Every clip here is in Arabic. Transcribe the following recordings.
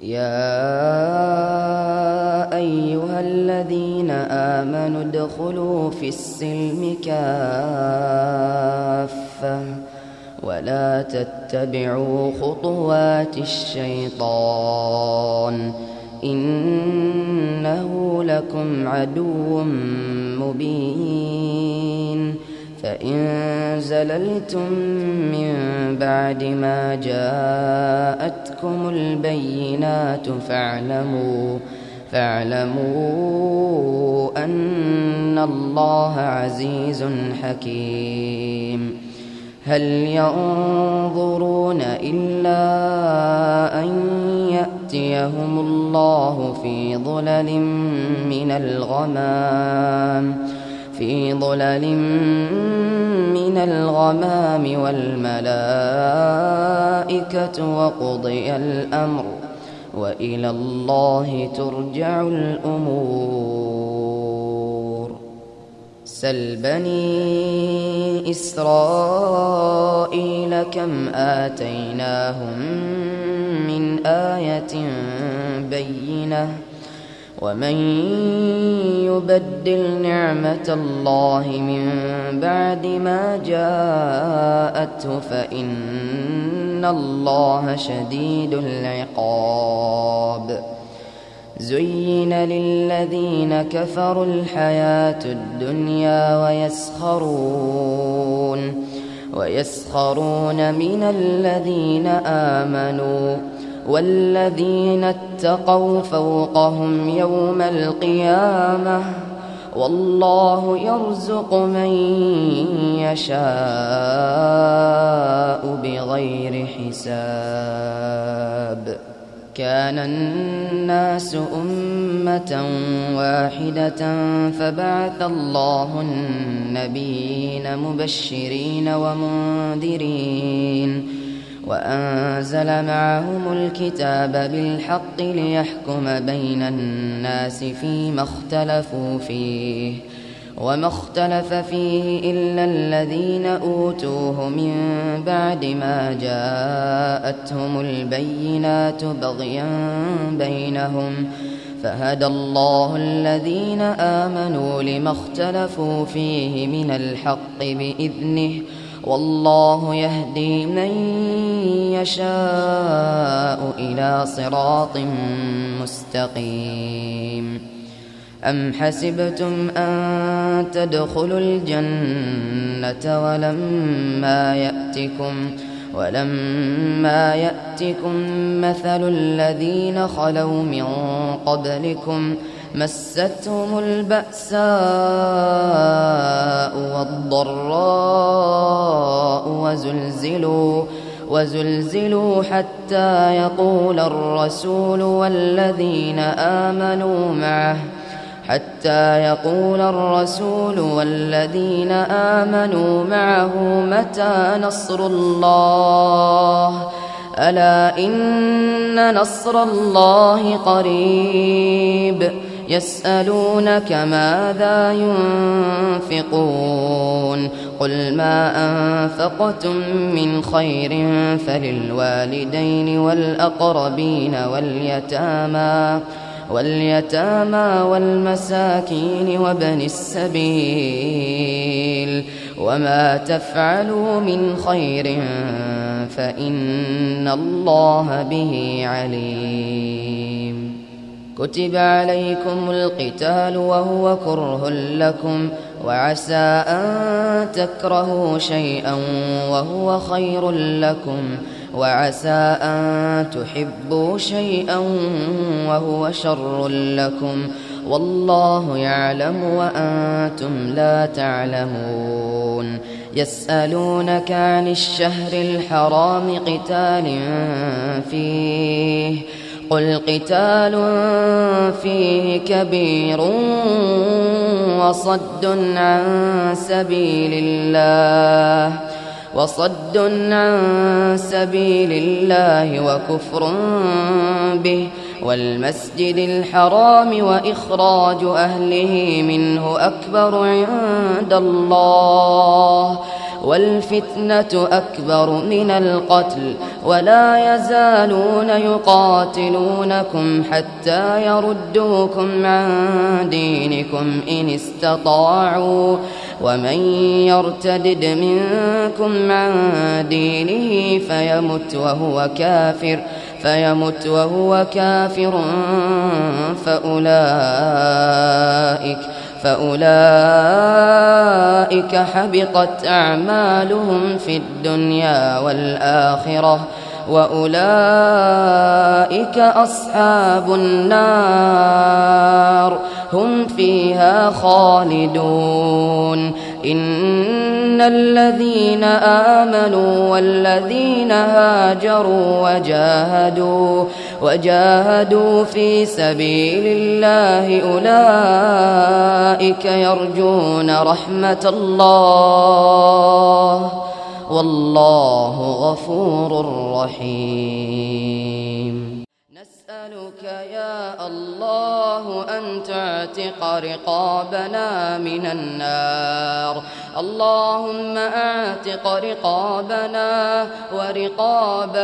يا أيها الذين آمنوا ادخلوا في السلم كافة ولا تتبعوا خطوات الشيطان إنه لكم عدو مبين. فإن زللتم من بعد ما جاءتكم البينات فاعلموا أن الله عزيز حكيم. هل ينظرون إلا أن يأتيهم الله في ظلل من الغمام والملائكة وقضي الأمر وإلى الله ترجع الأمور. سل بني إسرائيل كم آتيناهم من آية بينة ومن يبدل نعمة الله من بعد ما جاءته فإن الله شديد العقاب. زين للذين كفروا الحياة الدنيا ويسخرون من الذين آمنوا والذين اتقوا فوقهم يوم القيامة والله يرزق من يشاء بغير حساب. كان الناس أمة واحدة فبعث الله النبيين مبشرين ومنذرين وأنزل معهم الكتاب بالحق ليحكم بين الناس فيما اختلفوا فيه وما اختلف فيه إلا الذين أوتوه من بعد ما جاءتهم البينات بغيا بينهم فهدى الله الذين آمنوا لما اختلفوا فيه من الحق بإذنه والله يهدي من يشاء إلى صراط مستقيم. أم حسبتم أن تدخلوا الجنة ولما يأتكم مثل الذين خلوا من قبلكم مستهم البأساء والضراء وزلزلوا حتى يقول الرسول والذين آمنوا معه متى نصر الله ألا إن نصر الله قريب. يسألونك ماذا ينفقون قل ما أنفقتم من خير فللوالدين والأقربين واليتامى والمساكين وابن السبيل وما تفعلوا من خير فإن الله به عليم. كتب عليكم القتال وهو كره لكم وعسى أن تكرهوا شيئا وهو خير لكم وعسى أن تحبوا شيئا وهو شر لكم والله يعلم وأنتم لا تعلمون. يسألونك عن الشهر الحرام قتال فيه قل قتال فيه كبير وصد عن سبيل الله وكفر به والمسجد الحرام وإخراج أهله منه أكبر عند الله والفتنة أكبر من القتل ولا يزالون يقاتلونكم حتى يردوكم عن دينكم إن استطاعوا ومن يرتدد منكم عن دينه فيمت وهو كافر فأولئك حبطت أعمالهم في الدنيا والآخرة وأولئك أصحاب النار هم فيها خالدون. إن الذين آمنوا والذين هاجروا وجاهدوا في سبيل الله أولئك يرجون رحمة الله والله غفور رحيم. نسألك يا الله أن تعتق رقابنا من النار. اللهم أعتق رقابنا ورقاب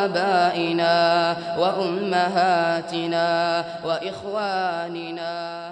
آبائنا وأمهاتنا وإخواننا